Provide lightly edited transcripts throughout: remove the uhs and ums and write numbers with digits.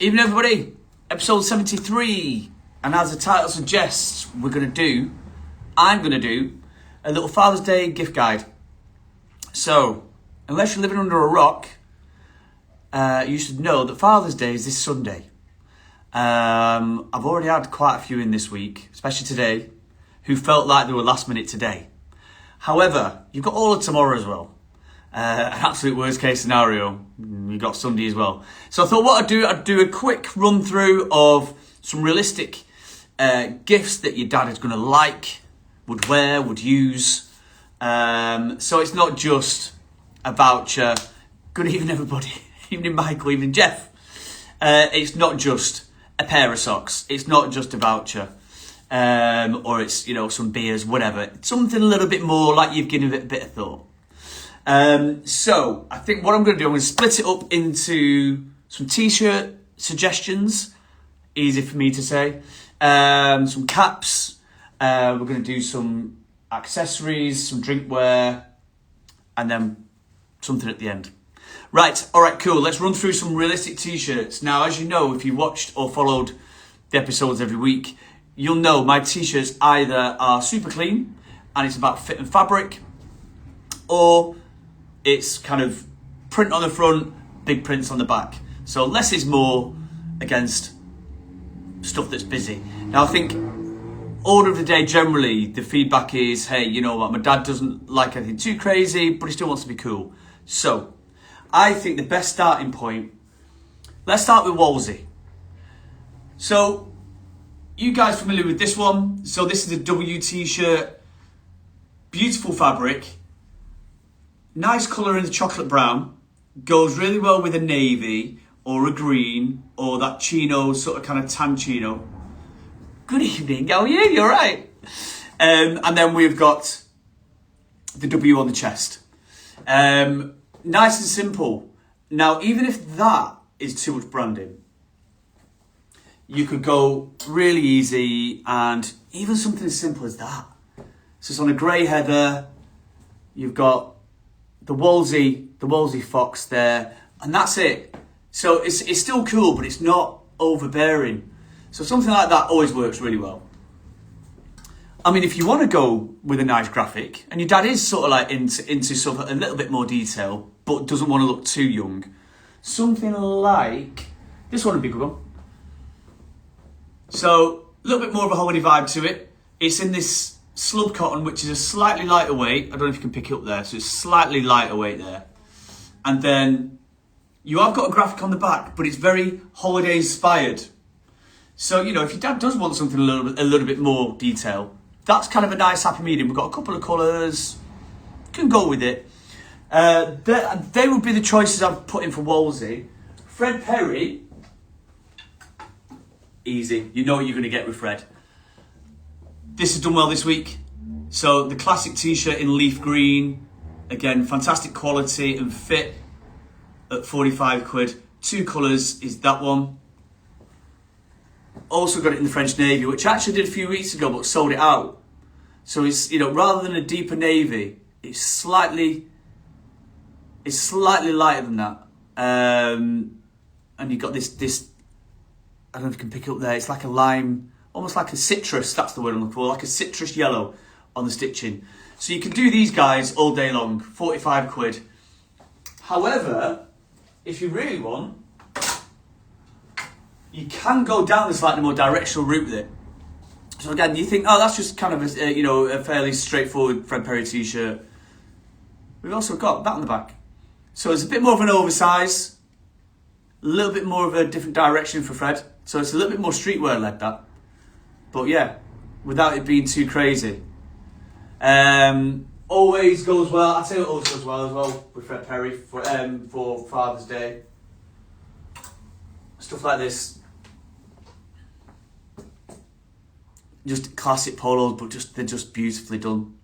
Evening, everybody. Episode 73. And as the title suggests, I'm going to do a little Father's Day gift guide. So, unless you're living under a rock, you should know that Father's Day is this Sunday. I've already had quite a few in this week, especially today, who felt like they were last minute today. However, you've got all of tomorrow as well. An absolute worst case scenario, you've got Sunday as well. So I thought what I'd do a quick run through of some realistic gifts that your dad is going to like, would wear, would use. So it's not just a voucher. Good evening, everybody. Evening, Michael, evening, Jeff. It's not just a pair of socks. It's not just a voucher. Or it's, some beers, whatever. It's something a little bit more like you've given it a bit of thought. So I think what I'm going to do, I'm going to split it up into some t-shirt suggestions. Easy for me to say. Some caps. We're going to do some accessories, some drinkware, and then something at the end. Right, all right, cool. Let's run through some realistic t-shirts. Now, as you know, if you watched or followed the episodes every week, you'll know my t-shirts either are super clean and it's about fit and fabric, or it's kind of print on the front, big prints on the back. So less is more against stuff that's busy. Now I think order of the day generally, the feedback is, hey, you know what, my dad doesn't like anything too crazy, but he still wants to be cool. So I think the best starting point, let's start with Wolsey. So you guys familiar with this one? So this is a W t-shirt, beautiful fabric. Nice colour in the chocolate brown, goes really well with a navy or a green or that chino, sort of kind of tan chino. Good evening, how are you? You're right. And then we've got the W on the chest. Nice and simple. Now, even if that is too much branding, you could go really easy and even something as simple as that. So it's on a grey heather, you've got the Wolsey fox there, and that's it. So it's still cool, but it's not overbearing. So something like that always works really well. I mean, if you want to go with a nice graphic, and your dad is sort of like into sort of a little bit more detail, but doesn't want to look too young, something like this one would be a good one. So a little bit more of a holiday vibe to it. It's in this slub cotton, which is a slightly lighter weight. I don't know if you can pick it up there. So it's slightly lighter weight there. And then you have got a graphic on the back, but it's very holiday inspired. So, if your dad does want something a little bit more detail, that's kind of a nice happy medium. We've got a couple of colours. Can go with it. They would be the choices I've put in for Wolsey. Fred Perry, easy. You know what you're going to get with Fred. This has done well this week. So the classic t-shirt in leaf green, again, fantastic quality and fit at 45 quid. Two colours is that one. Also got it in the French navy, which I actually did a few weeks ago, but sold it out. So it's, rather than a deeper navy, it's slightly lighter than that. And you've got this, I don't know if you can pick it up there, it's like a lime, almost like a citrus, that's the word I'm looking for, like a citrus yellow on the stitching. So you can do these guys all day long, 45 quid. However, if you really want, you can go down the slightly more directional route with it. So again, you think, oh, that's just kind of a fairly straightforward Fred Perry t-shirt. We've also got that on the back. So it's a bit more of an oversize, a little bit more of a different direction for Fred. So it's a little bit more streetwear led, that. But yeah, without it being too crazy. Always goes well. I'd say it always goes well as well with Fred Perry for Father's Day. Stuff like this. Just classic polos, but they're just beautifully done.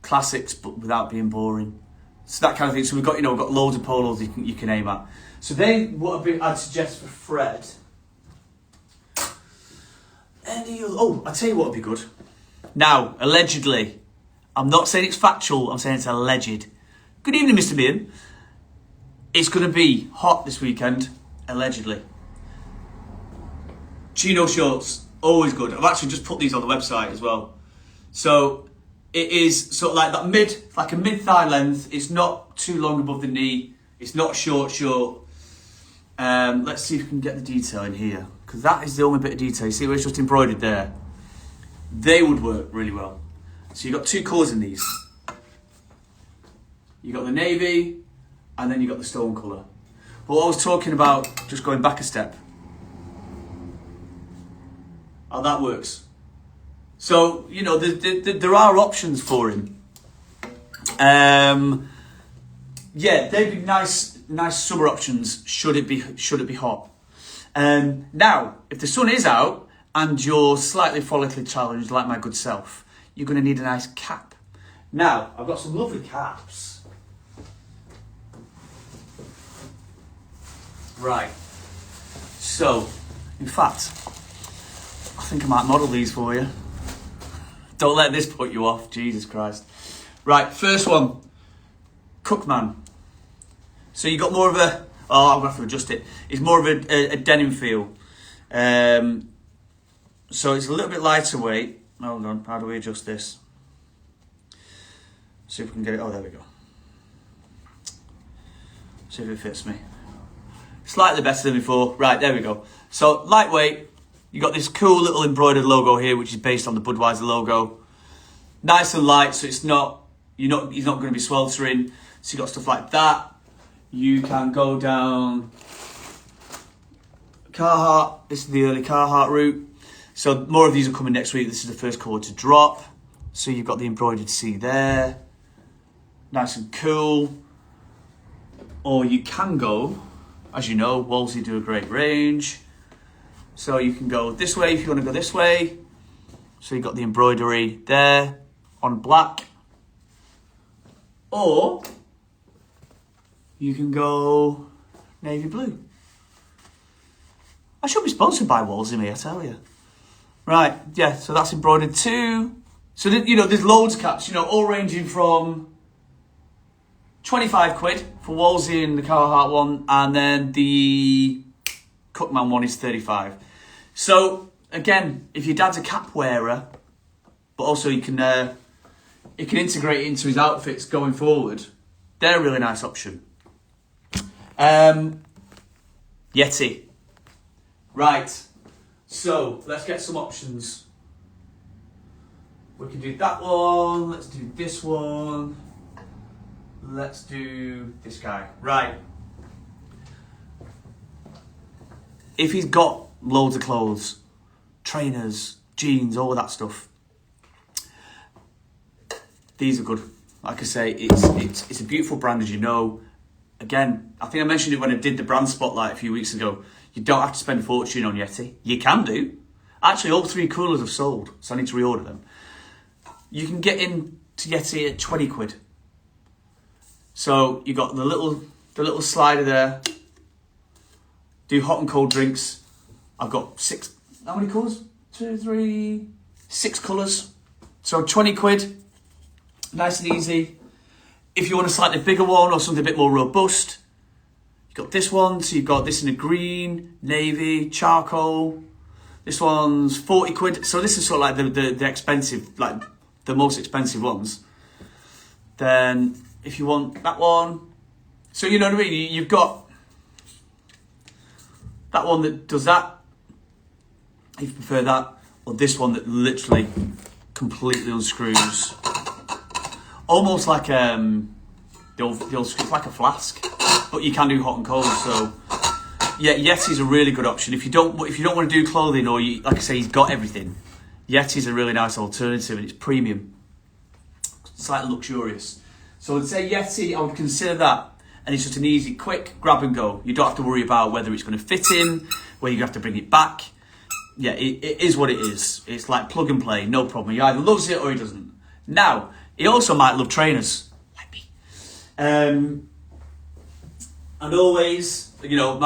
Classics, but without being boring. So that kind of thing. So we've got loads of polos you can aim at. So I'd suggest for Fred. I'll tell you what would be good. Now, allegedly, I'm not saying it's factual, I'm saying it's alleged. Good evening, Mr. Meehan. It's going to be hot this weekend, allegedly. Chino shorts, always good. I've actually just put these on the website as well. So it is sort of like that like a mid-thigh length. It's not too long above the knee. It's not short. Let's see if we can get the detail in here, because that is the only bit of detail. You see where it's just embroidered there? They would work really well. So you've got two colours in these. You've got the navy, and then you've got the stone colour. But what I was talking about, just going back a step, how that works. So, you know, there are options for him. Yeah, they'd be nice summer options should it be hot. Now, if the sun is out and you're slightly follically challenged like my good self, you're going to need a nice cap. Now, I've got some lovely caps. Right. So, in fact, I think I might model these for you. Don't let this put you off, Jesus Christ. Right, first one, Cookman. So you got more of a, I'm going to have to adjust it. It's more of a denim feel. So it's a little bit lighter weight. Hold on, how do we adjust this? See if we can get it, oh there we go. See if it fits me. Slightly better than before. Right, there we go. So lightweight, you got this cool little embroidered logo here, which is based on the Budweiser logo. Nice and light, so he's not going to be sweltering. So you got stuff like that. You can go down Carhartt. This is the early Carhartt route. So more of these are coming next week. This is the first colour to drop. So you've got the embroidered C there. Nice and cool. Or you can go, as you know, Wolseley do a great range. So you can go this way if you want to go this way. So you've got the embroidery there on black. Or you can go navy blue. I should be sponsored by Wolseley, me, I tell you. Right, yeah, so that's embroidered too. So, you know, there's loads of caps, you know, all ranging from 25 quid for Wolseley and the Carhartt one, and then the Cookman one is 35. So, again, if your dad's a cap wearer, but also he can integrate it into his outfits going forward, they're a really nice option. Yeti. Right, so let's get some options. We can do that one, let's do this one, let's do this guy. Right. If he's got loads of clothes, trainers, jeans, all of that stuff, these are good. Like I say, it's a beautiful brand, as you know. Again, I think I mentioned it when I did the brand spotlight a few weeks ago. You don't have to spend a fortune on Yeti. You can do. Actually, all three coolers have sold, so I need to reorder them. You can get into Yeti at 20 quid. So you got the little slider there. Do hot and cold drinks. I've got 6, how many colours? 2, 3, 6 colours. So 20 quid, nice and easy. If you want a slightly bigger one or something a bit more robust, you've got this one. So you've got this in a green, navy, charcoal. This one's 40 quid. So this is sort of like the expensive, like the most expensive ones. Then if you want that one, so you know what I mean? You've got that one that does that, if you prefer that, or this one that literally completely unscrews. Almost like the old screw, like a flask, but you can do hot and cold. So yeah, Yeti's a really good option if you don't want to do clothing, or you, like I say, he's got everything. Yeti's a really nice alternative, and it's premium. It's like luxurious. So I'd say Yeti, I would consider that, and it's just an easy, quick grab and go. You don't have to worry about whether it's going to fit in, whether you have to bring it back. Yeah, it is what it is. It's like plug and play, no problem. He either loves it or he doesn't. Now, he also might love trainers, like me. And always, you know,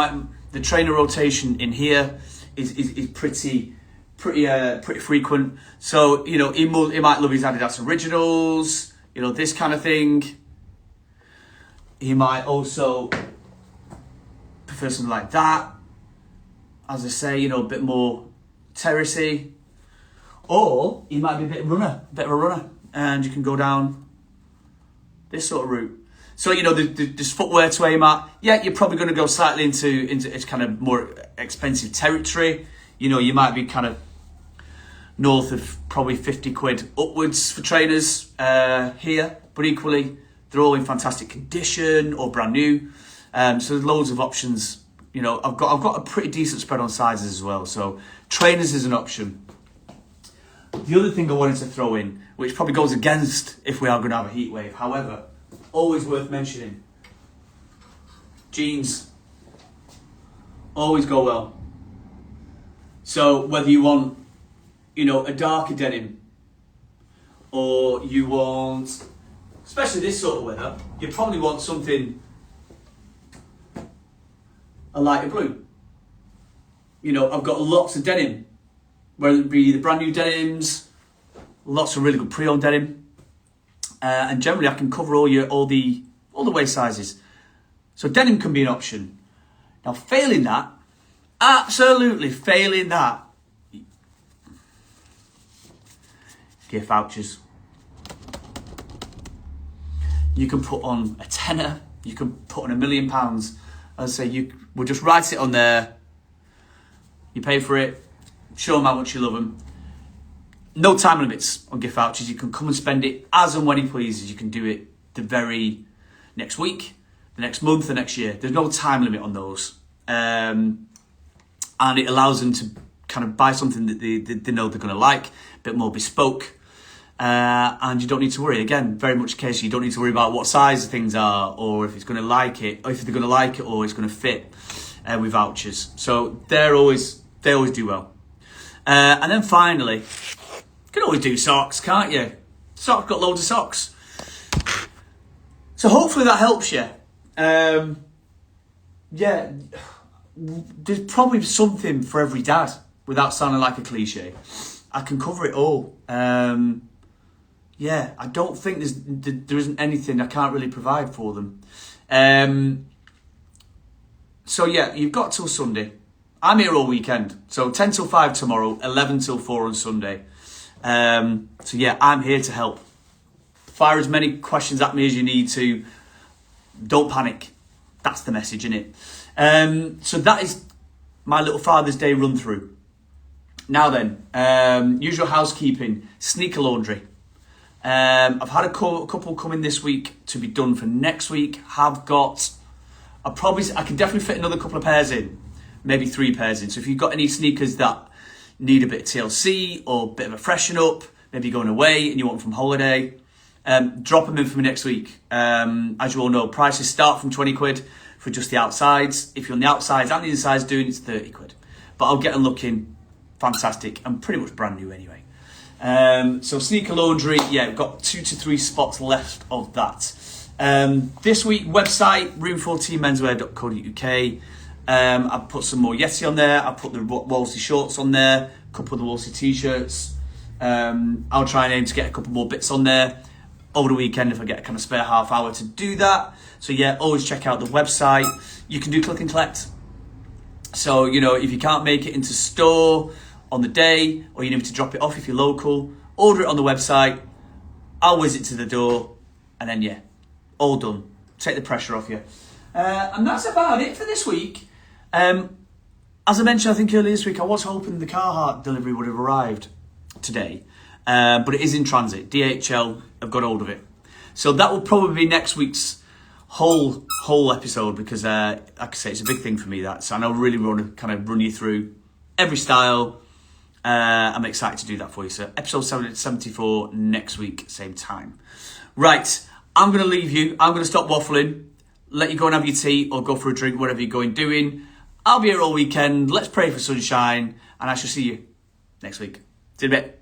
the trainer rotation in here is pretty frequent. So, you know, he might love his Adidas Originals, you know, this kind of thing. He might also prefer something like that. As I say, you know, a bit more terracey, or you might be a bit of a runner, and you can go down this sort of route. So, you know, there's footwear to aim at. Yeah, you're probably going to go slightly into it's kind of more expensive territory. You know, you might be kind of north of probably 50 quid upwards for trainers here, but equally, they're all in fantastic condition or brand new. So there's loads of options. You know, I've got a pretty decent spread on sizes as well. So trainers is an option. The other thing I wanted to throw in, which probably goes against if we are going to have a heat wave, however, always worth mentioning, jeans always go well. So whether you want, you know, a darker denim, or you want, especially this sort of weather, you probably want something a lighter blue. You know, I've got lots of denim, whether it be the brand new denims, lots of really good pre-owned denim, and generally I can cover all the waist sizes. So denim can be an option. Now, failing that, absolutely failing that, gift vouchers. You can put on a tenner, you can put on £1 million. As I say, we'll just write it on there. You pay for it, show them how much you love them. No time limits on gift vouchers. You can come and spend it as and when he pleases. You can do it the very next week, the next month, the next year. There's no time limit on those. And it allows them to kind of buy something that they know they're going to like, a bit more bespoke. And you don't need to worry. Again, very much the case, you don't need to worry about what size things are, or if it's going to like it, or if they're going to like it, or it's going to fit with vouchers. So they always do well. And then finally, you can always do socks, can't you? Socks, got loads of socks. So hopefully that helps you. Yeah, there's probably something for every dad, without sounding like a cliche. I can cover it all. Yeah, I don't think there isn't anything I can't really provide for them. So yeah, you've got till Sunday. I'm here all weekend. So 10 till 5 tomorrow, 11 till 4 on Sunday. So yeah, I'm here to help. Fire as many questions at me as you need to. Don't panic. That's the message, innit? So that is my little Father's Day run through. Now then, usual housekeeping, sneaker laundry. I've had a couple come in this week to be done for next week. I can definitely fit another couple of pairs in, maybe 3 pairs in. So if you've got any sneakers that need a bit of TLC or a bit of a freshen up, maybe you're going away and you want them from holiday, drop them in for me next week. As you all know, prices start from 20 quid for just the outsides. If you're on the outsides and the insides doing, it's 30 quid. But I'll get them looking fantastic and pretty much brand new anyway. So sneaker laundry, yeah, we've got 2 to 3 spots left of that. This week, website, room14menswear.co.uk. I've put some more Yeti on there. I've put the Wolsey shorts on there, a couple of the Wolsey t-shirts. I'll try and aim to get a couple more bits on there over the weekend if I get a kind of spare half hour to do that. So yeah, always check out the website. You can do click and collect. So, you know, if you can't make it into store on the day, or you need to drop it off if you're local, order it on the website. I'll whiz it to the door, and then yeah, all done. Take the pressure off you. And that's about it for this week. As I mentioned, I think earlier this week, I was hoping the Carhartt delivery would have arrived today, but it is in transit. DHL have got hold of it. So that will probably be next week's whole episode, because like I say, it's a big thing for me, that. So I really want to kind of run you through every style. I'm excited to do that for you. So episode 74 next week, same time. Right, I'm going to leave you. I'm going to stop waffling, let you go and have your tea or go for a drink, whatever you're going doing. I'll be here all weekend. Let's pray for sunshine, and I shall see you next week. See you in a bit.